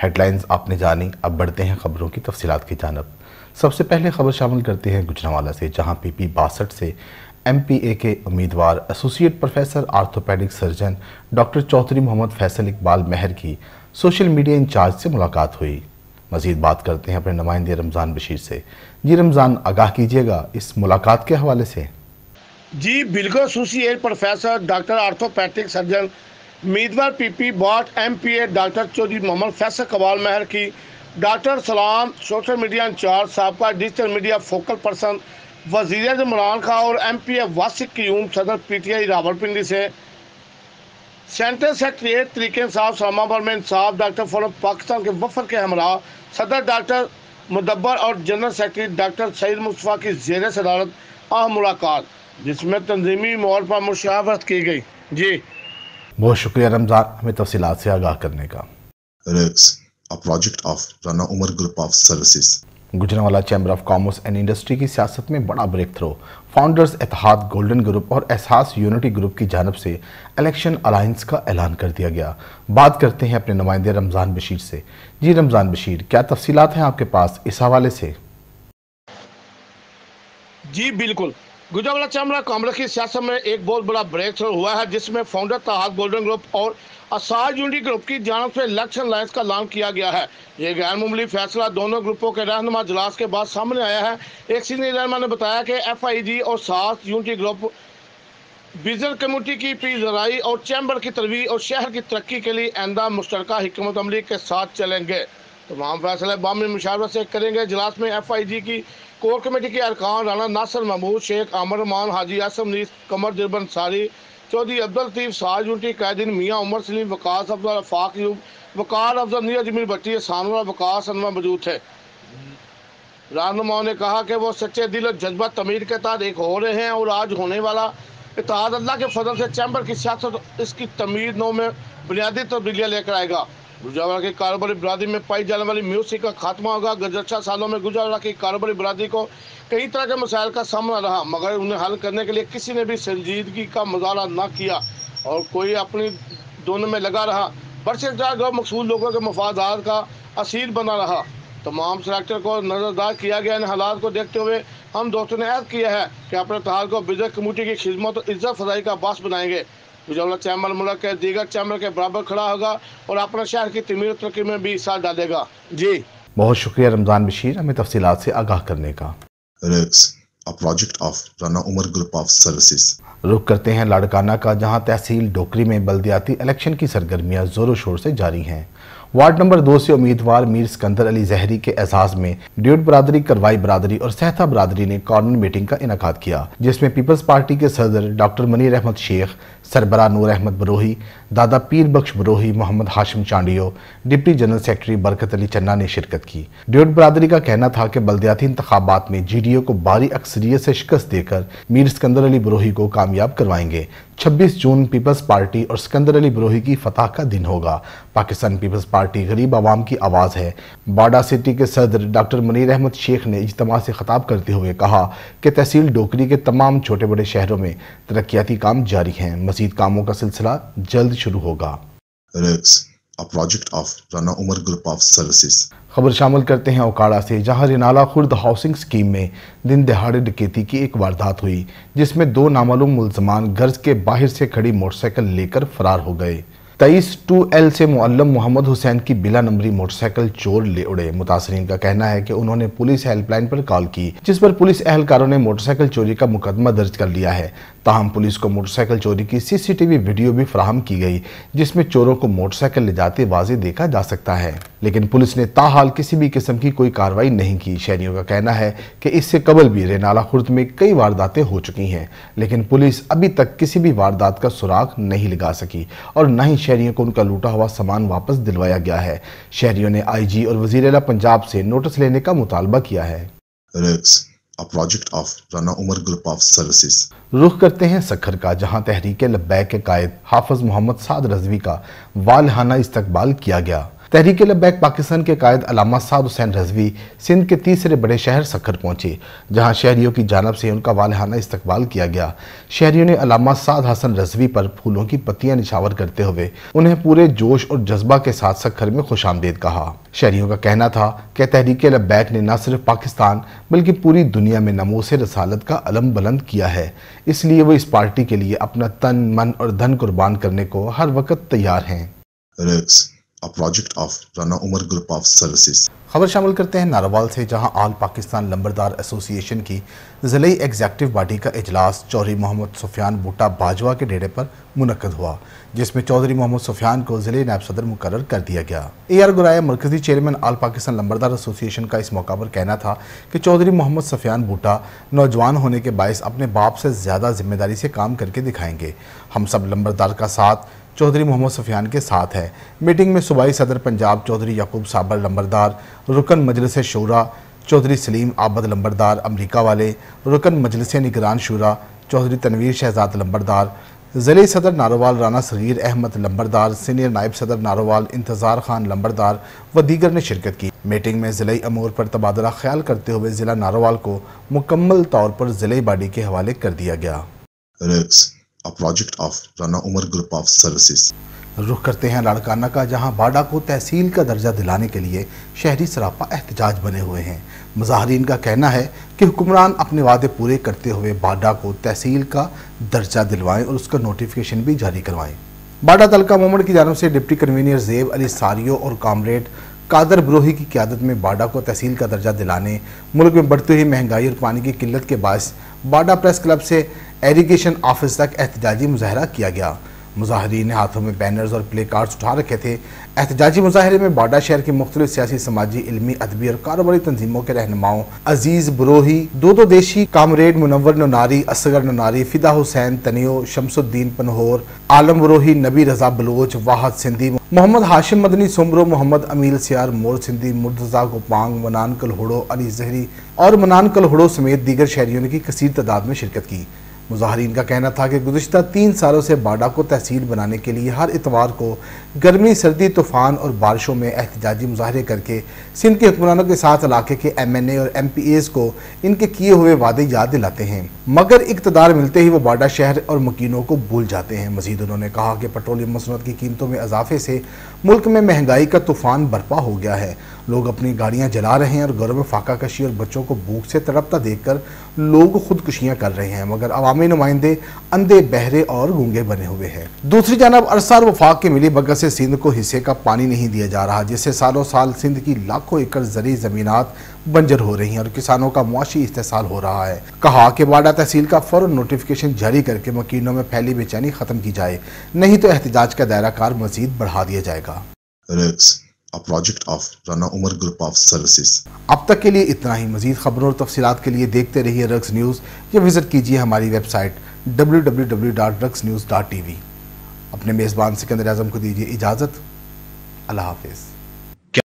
Headlines आपने जानी, अब बढ़ते हैं खबरों की तफसीलात की जानब। सबसे पहले खबर शामिल करते हैं गुजरांवाला से, जहां पीपी 62 से MPA के उम्मीदवार associate professor orthopaedic surgeon doctor Chaudhry Mohammad Faisal Iqbal Mahar की सोशल मीडिया इंचार्ज से मुलाकात हुई। मजीद बात करते हैं अपने नुमाइंदे रमज़ान बशीर से। जी रमज़ान, आगाह कीजिएगा इस मुलाकात के हवाले से। जी बिल्कुल, associate professor doctor orthopaedic surgeon उम्मीदवार पीपी बाट MPA डॉक्टर चौधरी मोहम्मद फैसल इकबाल महर की डॉक्टर सलाम सोशल मीडिया इंचार्ज साबका डिजिटल मीडिया फोकल पर्सन वज़ीर इमरान खान और MPA वासिक क्यूम सदर PTI रावलपिंडी से सेंट्रल सेक्रेटरी तरीके इंसाफ इस्लामाबाद में इंसाफ डॉक्टर फोरम पाकिस्तान के वफद के हमरा सदर डॉक्टर मुदब्बर और general secretary doctor Saeed Mustafa की ज़ेर सदारत अहम मुलाकात, जिसमें तंजीमी मोड़ पर मुशावरत की गई। जी बहुत शुक्रिया रमज़ान, हमें तफसीलात से आगाह करने का। A project of Rana Umar Group of Services। Gujranwala chamber of commerce and industry की सियासत में बड़ा breakthrough. Founders Ittehad golden group और एहसास यूनिटी ग्रुप की जानब से इलेक्शन अलायंस का ऐलान कर दिया गया। बात करते हैं अपने नुमाइंदे रमज़ान बशीर से। जी रमज़ान बशीर, क्या तफसीलात हैं आपके पास इस हवाले से? जी बिल्कुल, गुजरांवाला चैम्बर ऑफ कॉमर्स की सियासत में एक बहुत बड़ा ब्रेक थ्रू हुआ है, जिसमें फाउंडर इत्तेहाद गोल्डन ग्रुप और एहसास यूनिटी ग्रुप की जानब से इलेक्शन अलायंस का ऐलान किया गया है। ये गैर मामूली फैसला दोनों ग्रुपों के रहनुमा इजलास के बाद सामने आया है। एक सीनियर रहनुमा ने बताया कि FIG और Ehsaas unity group business community की पीजराई और चैम्बर की तरवीज और शहर की तरक्की के लिए आइंदा मुश्तरका हिकमत अमली के साथ चलेंगे। तमाम फैसले बामी मुशावरत से करेंगे। इजलास में FIG की कोर कमेटी के अरकान राना नासिर महमूद, शेख आमर रमान, हाजी आसम नीस, कमर दिरबन सारी, चौधरी अब्दुल लतीफ, साज यूनिटी कायदीन, मियाँ उमर सलीम, वकास अफजल, अफाक यूब, वकार अफजल, नीरज जमील भट्टी, सानुरा, वकास अनवर मौजूद थे। रहनुमाओं ने कहा कि वो सच्चे दिल और जज्बा तमीर के तहत एक हो रहे हैं और आज होने वाला इत्तेहाद अल्लाह के फजल से चैम्बर की सियासत इसकी तमीर नौ में बुनियादी तब्दीलियाँ लेकर आएगा। गुजरांवाला की कारोबारी बरादरी में पाई जाने वाली म्यूसिक का खात्मा होगा। गुज़श्ता सालों में गुजरांवाला की कारोबारी बरादरी को कई तरह के मसाइल का सामना रहा, मगर उन्हें हल करने के लिए किसी ने भी संजीदगी का मुजाहरा न किया और कोई अपनी दोनों में लगा रहा, बरसदार मकसूद लोगों के मफादात का असीर बना रहा। तमाम सेक्टर को नजरदार किया गया। इन हालात को देखते हुए हम दोस्तों ने ऐद किया है कि अपने इत्तेहाद को बिजनेस कम्युनिटी की खिदमत और इज्जत फजाई का बास बनाएंगे। गुजरांवाला चैम्बर मुल्क के दीगर चैम्बर के बराबर खड़ा होगा और अपने शहर की तमीर तरक्की में भी हिस्सा डालेगा। जी बहुत शुक्रिया रमज़ान बशीर, हमें तफसीलात से आगाह करने का। A project of Rana Umar Group of Services। रुख करते हैं लाड़काना का, जहां तहसील डोकरी में बल्दियाती इलेक्शन की सरगर्मियां जोरों शोर से जारी हैं। वार्ड नंबर 2 से उम्मीदवार मीर सिकंदर अली जहरी के एजाज में ड्यूट बरादरी, करवाई बरादरी और सहता बरादरी ने कॉर्नर मीटिंग का इनेकाद किया, जिसमें पीपल्स पार्टी के सदर डॉक्टर मनीर अहमद शेख, सरबरा Noor Ahmed Barohi, Dada Pir Bakhsh Barohi, Mohammad Hashim Chandio, deputy general secretary Barkat Ali चन्ना ने शिरकत की। ड्यूट बरादरी का कहना था कि बल्दियाती इंतखाबात में GDO को भारी अक्सरियत से शिकस्त देकर मीर सिकंदर अली बरोही को कामयाब करवाएंगे। 26 जून पीपल्स पार्टी और सिकंदर अली बरोही की फतह का दिन होगा। पाकिस्तान पीपल्स पार्टी गरीब आवाम की आवाज़ है। बाडा सिटी के सदर डॉक्टर मनीर अहमद शेख ने इज्तिमा से खिताब करते हुए कहा कि तहसील डोकरी के तमाम छोटे बड़े शहरों में तरक्याती काम जारी हैं। मजीद कामों का सिलसिला जल्द शुरू होगा। A project of Rana Umar Group of Services। खबर शामिल करते हैं ओकाड़ा से, जहां रिनाला खुर्द हाउसिंग स्कीम में दिन दहाड़े डकैती की एक वारदात हुई, जिसमें 2 नामालूम मुल्ज़मान गर्ज के बाहर से खड़ी मोटरसाइकिल लेकर फरार हो गए। 23 2L से मुअल्लम मोहम्मद हुसैन की बिला नंबरी मोटरसाइकिल चोर ले उड़े। मुतासरीन का कहना है कि उन्होंने पुलिस हेल्पलाइन पर कॉल की, जिस पर पुलिस एहलकारों ने मोटरसाइकिल चोरी का मुकदमा दर्ज कर लिया है। ताहम पुलिस को मोटरसाइकिल चोरी की CCTV वीडियो भी फराहम की गई, जिसमें चोरों को मोटरसाइकिल ले जाते वाज़े देखा जा सकता है, लेकिन पुलिस ने ताहाल किसी भी किस्म की कोई कार्रवाई नहीं की। शहरियों का कहना है कि इससे कबल भी रेनाला खुर्द में कई वारदातें हो चुकी हैं, लेकिन पुलिस अभी तक किसी भी वारदात का सुराग नहीं लगा सकी और न ही शहरियों को उनका लूटा हुआ सामान वापस दिलवाया गया है। शहरियों ने IG और वज़ीर आला पंजाब से नोटिस लेने का मुतालबा किया है। A project of Rana Umar Group of Services। रुख करते हैं सखर का, जहां तहरीक लब्बैक के कायद हाफिज मोहम्मद साद रजवी का वालहाना इस्तकबाल किया गया। तहरीक लब्बैक पाकिस्तान के कायद अल्लामा साद हुसैन रजवी सिंध के तीसरे बड़े शहर सक्खर पहुंचे, जहां शहरियों की जानब से उनका वालहाना इस्तकबाल किया गया। शहरियों ने अल्लामा साद हसन रजवी पर फूलों की पत्तियां निछावर करते हुए उन्हें पूरे जोश और जज्बा के साथ सक्खर में खुशामदीद कहा। शहरियों का कहना था कि तहरीक लब्बैक ने न सिर्फ पाकिस्तान बल्कि पूरी दुनिया में नमूस रसालत का अलम बुलंद किया है, इसलिए वो इस पार्टी के लिए अपना तन, मन और धन कुर्बान करने को हर वक्त तैयार हैं। A project of Rana Umar Group of Services। खबर शामिल करते हैं नारोवाल से, जहां ऑल पाकिस्तान लंबरदार एसोसिएशन की ज़िले एग्जेक्टिव बॉडी का इजलास चौधरी मोहम्मद सुफियान बूटा बाजवा के डेरे पर मुनक्कद हुआ, जिसमें चौधरी मोहम्मद सुफियान को ज़िले नायब सदर मुकर्रर कर दिया गया। AR गुराया मरकजी चेयरमैन ऑल पाकिस्तान लंबरदार एसोसिएशन का इस मौका पर कहना था कि चौधरी मोहम्मद सुफियान बूटा नौजवान होने के बायस अपने बाप से ज़्यादा जिम्मेदारी से काम करके दिखाएंगे। हम सब लंबरदार का साथ चौधरी मोहम्मद सुफियान के साथ है। मीटिंग में सूबाई सदर पंजाब चौधरी याकूब साबर लंबरदार, रुकन मजलिस शूरा चौधरी सलीम आबद लंबरदार अमरीका वाले, रुकन मजलिस निगरान शूरा चौधरी तनवीर शहजाद लंबरदार, ज़िले सदर नारोवाल राना सगीर अहमद लंबरदार, सीनियर नायब सदर नारोवाल इंतज़ार खान लंबरदार व दीगर ने शिरकत की। मीटिंग में ज़िले अमूर पर तबादला ख्याल करते हुए ज़िला नारोवाल को मुकम्मल तौर पर ज़िले बॉडी के हवाले कर दिया गया। A project of Rana Umar Group of Services। रुख करते हैं लाड़काना का, जहां बाडा को तहसील का दर्जा दिलाने के लिए शहरी सरापा एहतजाज बने हुए हैं। मुजाहरीन का कहना है कि हुक्मरान अपने वादे पूरे करते हुए बाडा को तहसील का दर्जा दिलवाएं और उसका नोटिफिकेशन भी जारी करवाएं। बाडा तलका मोमेंट की जानब से डिप्टी कन्वीनर ज़ेब अली सारियो और कामरेड कादर ब्रोही की क़यादत में बाडा को तहसील का दर्जा दिलाने, मुल्क में बढ़ती हुई महंगाई और पानी की किल्लत के बायस बाडा प्रेस क्लब से एरीगेशन ऑफिस तक एहतजाजी मुजाहरा किया गया। मुजाहरीन ने हाथों में बैनर्स और प्ले कार्ड्स उठा रखे थे। एहतजाजी मुजाहरे में बाडा शहर की मुख्तलिफ सियासी, समाजी, इल्मी, अदबी और कारोबारी तंजीमों के रहनुमाओं अजीज ब्रोही, दो देशी, कामरेड मुनव्वर ननारी, असगर ननारी, फिदा हुसैन तनियो, शमसुद्दीन पनहोर, आलम ब्रोही, नबी रजा बलोच, वाहद सिंधी, मोहम्मद हाशिम मदनी सुमरो, मोहम्मद अमील सियार, मोर सिंधी, मुर्तज़ा गोपांग, मनान कलहोड़ो, अली जहरी और मनान कलहोड़ो समेत दीगर शहरियों ने की कसीर तादाद में शिरकत की। मुजाहरीन का कहना था कि गुज़िश्ता 3 सालों से बाडा को तहसील बनाने के लिए हर इतवार को गर्मी, सर्दी, तूफ़ान और बारिशों में एहतजाजी मुजाहरे करके सिंध के हुक्मरानों के साथ इलाके के MNA और MPAs को इनके किए हुए वादे याद दिलाते हैं, मगर इक़्तिदार मिलते ही वो बाडा शहर और मकीनों को भूल जाते हैं। मज़ीद उन्होंने कहा कि पेट्रोलियम मसनूआत की कीमतों में इजाफे से मुल्क में महंगाई का तूफ़ान बर्पा हो गया है। लोग अपनी गाड़ियां जला रहे हैं और घरों में फाका कशी और बच्चों को भूख से तड़पता देखकर लोग खुदकुशियां कर रहे हैं, मगर अवामी नुमाइंदे अंधे, बहरे और गूंगे बने हुए हैं। दूसरी जानब अरसा और वफाक के मिली भगत से सिंध को हिस्से का पानी नहीं दिया जा रहा, जिससे सालों साल सिंध की लाखों एकड़ ज़री ज़मीनात बंजर हो रही हैं और किसानों का मुआशी इस्तेसाल हो रहा है। कहा कि बाडा तहसील का फौरन नोटिफिकेशन जारी करके मकीनों में फैली बेचैनी खत्म की जाए, नहीं तो एहतजाज का दायरा कार मजीद बढ़ा दिया जाएगा। A project of Rana Umar Group of Services। अब तक के लिए इतना ही। मजीद खबरों और तफसीलात के लिए देखते रहिए रक्स न्यूज़ या विजिट कीजिए हमारी वेबसाइट www.ruxnews.tv। अपने मेज़बान सिकंदर आज़म को दीजिए इजाज़त। अल्लाह हाफिज़।